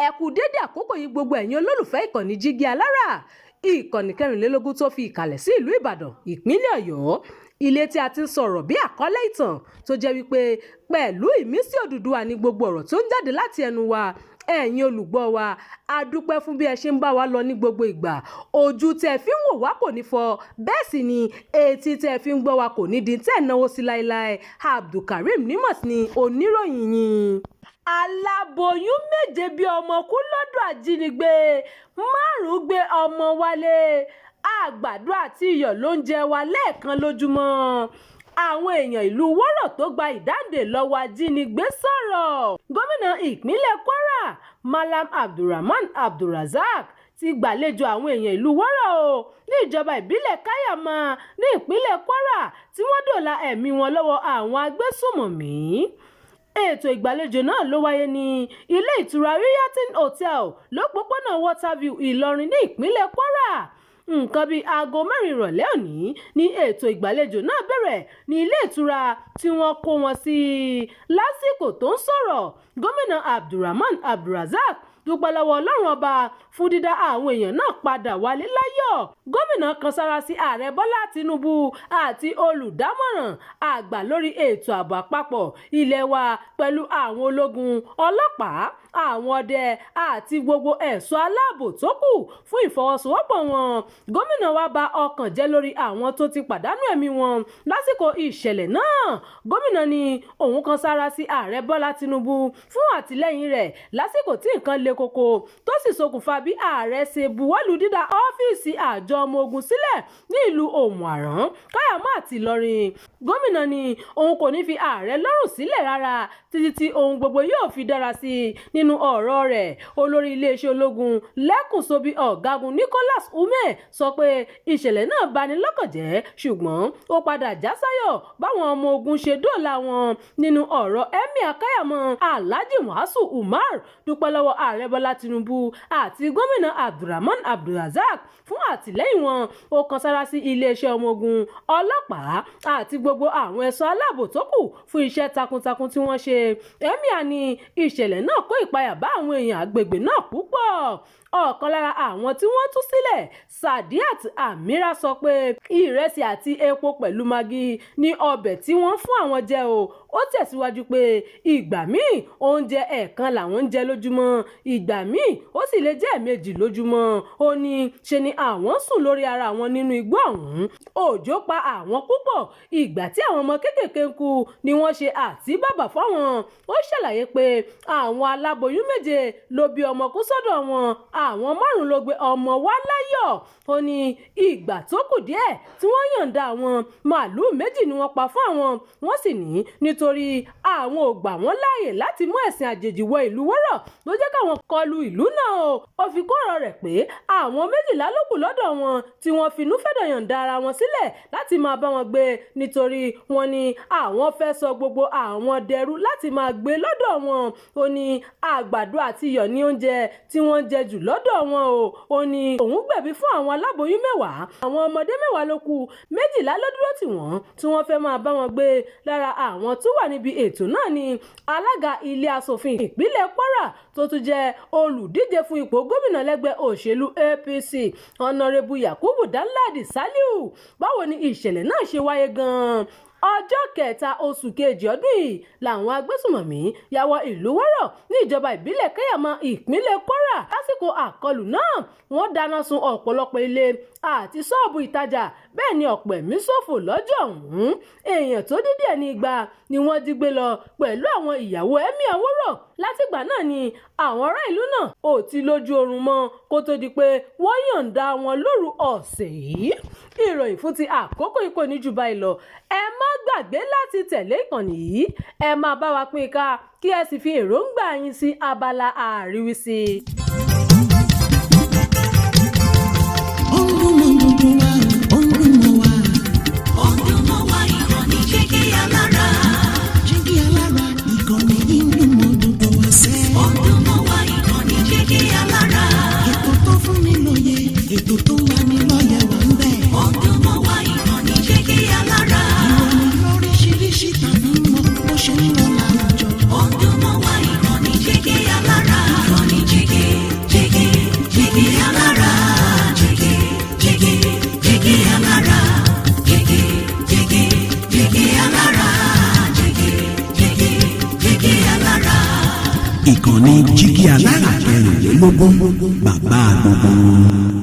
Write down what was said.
ẹ kú dédé àkókò yìí gbogbo ẹ̀yin olólùfẹ́ ìkànnì Jígí Alára, ìkànnì 24 tó fi ìkàlẹ̀ sí ìlú Ìbàdàn, ìpínlẹ̀ Ọ̀yọ́, ilé tí a ti ń sọ̀rọ̀ bí àkọlé ìtàn tó jẹ́ wípé pẹ̀lú ìmísí Odùduwà ní gbogbo ọ̀rọ̀ tó ń jáde láti ẹnu wa. Ẹ̀yin olùgbọ́ wa, a dúpẹ́ fún bí ẹ ṣe ń bá wa lọ ní gbogbo ìgbà. Ojú tẹ́ fi ń wò wá kò ní fọ́, bẹ́ẹ̀ sì ni etí tẹ́ fi ń gbọ́ wa kò ní di tẹ́ náwó sí láéláé. Abdulkareem Nimat ni oníròyìn yín. Aláboyún méje bí ọmọ kú lọ́dọ̀ ajínigbé, 5 gbé ọmọ wálé. Àgbàdo àti iyọ̀ ló ń jẹ wa lẹ́ẹ̀kan lójúmọ́. Àwọn èèyàn ìlú Wọ́rọ̀ tó gba ìdáǹdè lọ́wọ́ ajínigbé sọ̀rọ̀. Gómìnà ìpínlẹ̀ Kwara Malam Abdulrahman Abdulrazak ti gbàlejò àwọn èèyàn ìlú Wọ́rọ̀ ní ìjọba ìbílẹ̀ Kayama ní ìpínlẹ̀ Kwara tí wọ́n dóòlà ẹ̀mí wọn lọ́wọ́ àwọn agbésùmọ̀mí. Ètò ìgbàlejò náà ló wáyé ní ilé ìtura Riyatin Hotel lópòpónà Waterview Ìlọrin ní ìpínlẹ̀ Kwara. Nǹkan bíi aago 4 ìrọ̀lẹ́ òní ni ètò ìgbàlejò náà bẹ̀rẹ̀ ní ilé ìtura tí wọ́n kó wọn sí. Lásìkò tó ń sọ̀rọ̀, gómìnà Abdulrahman Abdulrazak dúpẹ́ lọ́wọ́ Ọlọ́run ọba fún dídá àwọn èèyàn náà padà wálé láyọ̀. Gómìnà kan sára sí ààrẹ Bọ́lá Tinubu àti olùdámọ̀ràn àgbà lórí ètò ààbò àpapọ̀ ilẹ̀ wa pẹ̀lú àwọn ológun, ọlọ́pàá, àwọn ọdẹ àti gbogbo ẹ̀ṣọ́ aláàbò tó kù fún ìfọwọ́sowọ́pọ̀ wọn. Gómìnà wa bà ọkàn jẹ́ lórí àwọn tó ti pàdánù ẹ̀mí wọn lásìkò ìṣẹ̀lẹ̀ náà. Gómìnà ní òun kan sára sí ààrẹ Bọ́lá Tinubu fún àtìlẹ́yìn rẹ̀ lásìkò tí nǹkan le koko tó sì ṣokùnfà bí ààrẹ ṣe buwọ́lù dídá ọ́fíìsì àjọ ọmọ ogun sílẹ̀ ní ìlú Òmù-àrán, Káyàmá àti Ìlọrin. Gómìnà ní òun kò ní fi ààrẹ lọ́rùn sílẹ̀ rárá títí tí ohun gbogbo yóò fi dára sí i. Nínú ọ̀rọ̀ rẹ̀, olórí iléeṣẹ́ ológun lẹ́kùn-sóbì ọ̀gágun Nicholas Ume sọ pé ìṣẹ̀lẹ̀ náà bani lọ́kàn jẹ́ ṣùgbọ́n ó padà já sáyọ̀ báwọn ọmọ ogun ṣe dóòlà wọn. Nínú ọ̀rọ̀ Emir Káyàmá Alhaji Muazu Umar dúpẹ́ lọ́wọ́ ààrẹ Bọ́lá Tinubu àti gómìnà Abdulrahman Abdulrazak fún àtìlẹ́yìn wọn. Ó kan sára sí iléeṣẹ́ ọmọ ogun, ọlọ́pàá àti gbogbo àwọn ẹ̀ṣọ́ aláàbò tó kù fún iṣẹ́ takuntakun tí wọ́n ṣe. Emir ní ìṣẹ̀lẹ̀ náà kó ìpayà bá àwọn èèyàn àgbègbè náà púpọ̀. Ọ̀kan lára àwọn tí wọ́n tú sílẹ̀, Sadiat Amira, sọ pé ìrẹsì àti epo pẹ̀lú magi ní ọbẹ̀ tí wọ́n fún àwọn jẹ o. Ó tẹ̀síwájú pé ìgbà míì oúnjẹ ẹ̀ẹ̀kan làwọn ń jẹ lójúmọ́, ìgbà míì ó sì lè jẹ́ ẹ̀ẹ̀mejì lójúmọ́. Ó ní ṣe ni àwọn sùn lórí ara wọn nínú igbó ọ̀hún. Òjò pa àwọn púpọ̀. Ìgbà tí àwọn ọmọ kéékèèké ń kú ni wọ́n ṣe àtíbàbà fáwọn. Ó ṣàlàyé pé àwọn aláboyún 7 ló bí ọmọ kú sọ́dọ̀ wọn, àwọn 5 ló gbé ọmọ wá láyọ̀. Ó ní ìgbà tó kù díẹ̀ tí wọ́n yọ̀ǹda àwọn màálù 2 ni wọ́n pa fún àwọn. Wọ́n sì ní nítorí àwọn ò gbà wọ́n láàyè láti mú ẹ̀sìn àjèjì wọ ìlú Wọ́rọ̀ ló jẹ́ káwọn kọlu ìlú náà o. Ó fi kún ọ̀rọ̀ rẹ̀ pé àwọn 12 ló kù lọ́dọ̀ wọn tí wọ́n finú fẹ́dọ̀ yọ̀ǹda ara wọn sílẹ̀ láti máa bá wọn gbé nítorí wọ́n ní àwọn fẹ́ sọ gbogbo àwọn dẹrú láti máa gbé lọ́dọ̀ wọn. Ó ní àgbàdo àti iyọ̀ ní oúnjẹ tí wọ́n jẹ jù lọ́dọ̀ wọn o. Ó ní òun gbẹ̀bí fún àwọn aláboyún 10, àwọn ọmọdé 10 ló kù, 12 ló dúró tì wọ́n tí wọ́n fẹ́ máa bá wọn gbé. Lára àwọn tó wà níbi ètò náà ni alága ilé asòfin ìpínlẹ̀ Kwara tó tún jẹ́ olùdíje fún ipò gómìnà lẹ́gbẹ́ òṣèlú APC Honorable Yakubu Danladi Saliu. Báwo ni ìṣẹ̀lẹ̀ náà ṣe wáyé gan-an? Ọjọ́ 3 oṣù kejì ọdún yìí làwọn agbésùmọ̀mí ya wọ ìlú Wọ́rọ̀ ní ìjọba ìbílẹ̀ Kayama ìpínlẹ̀ Kwara. Lásìkò àkọlù náà, wọ́n dáná sun ọ̀pọ̀lọpọ̀ ilé àti ṣọ́ọ̀bù ìtajà, bẹ́ẹ̀ ni ọ̀pọ̀ ẹ̀mí ṣòfò lọ́jọ́ ọ̀hún. Èèyàn tó dín díẹ̀ ní 200 ni wọ́n jí gbé lọ pẹ̀lú àwọn ìyàwó Emir Wọ́rọ̀. Látìgbà náà ni àwọn ará ìlú náà ò ti lójú oorun mọ́ kó tó di pé wọ́n yọ̀ǹda wọn lóru ọ̀sẹ̀ yìí. Ìròyìn fún ti àkókò yìí kò ní jù báyìí lọ. Ẹ má gbàgbé láti tẹ̀lé ìkànnì yìí. Ẹ máa bá wa pín ká kí ẹ sì fi èròǹgbà yín sí abala àríwísí. Jígí Alára ìkànnì ìlú Odùduwà sẹ́. Odùduwà ìkànnì Jígí Alára. Ètò tó fún ni lóye, ètò tó wà ní lóye wà ń bẹ̀. Odùduwà ìkànnì Jígí Alára. Ìròyìn lóríṣiríṣi tàbí mọ́ bó ṣe ń lọ láwùjọ. Odùduwà ìkànnì Jígí Alára. Ìkànnì Jígí Jígí alára, jígí, jígí, jígí alára, jígí, jígí, jígí alára. Ìkànnì Jígí Alára 24 bàbá gbogbo.